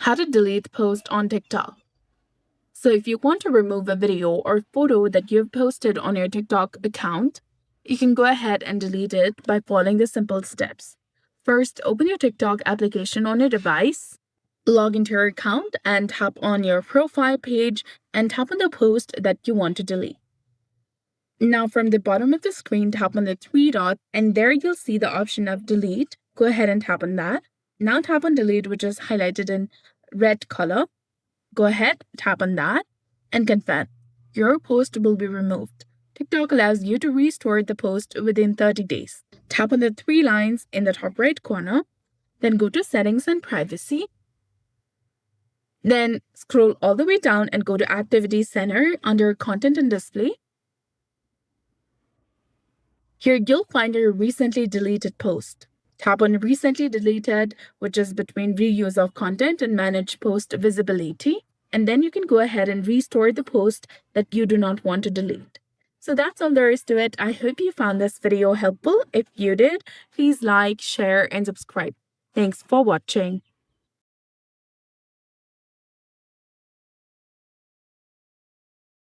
How to delete post on TikTok. So if you want to remove a video or photo that you've posted on your TikTok account, you can go ahead and delete it by following the simple steps. First, open your TikTok application on your device, log into your account, and tap on your profile page and tap on the post that you want to delete. Now from the bottom of the screen, tap on the three dots, and there you'll see the option of delete. Go ahead and tap on that. Now tap on delete, which is highlighted in red color. Go ahead, tap on that, and confirm. Your post will be removed. TikTok allows you to restore the post within 30 days. Tap on the three lines in the top right corner, then go to Settings and Privacy. Then scroll all the way down and go to Activity Center under Content and Display. Here you'll find your recently deleted post. Tap on Recently Deleted, which is between Reuse of Content and Manage Post Visibility. And then you can go ahead and restore the post that you do not want to delete. So that's all there is to it. I hope you found this video helpful. If you did, please like, share, and subscribe. Thanks for watching.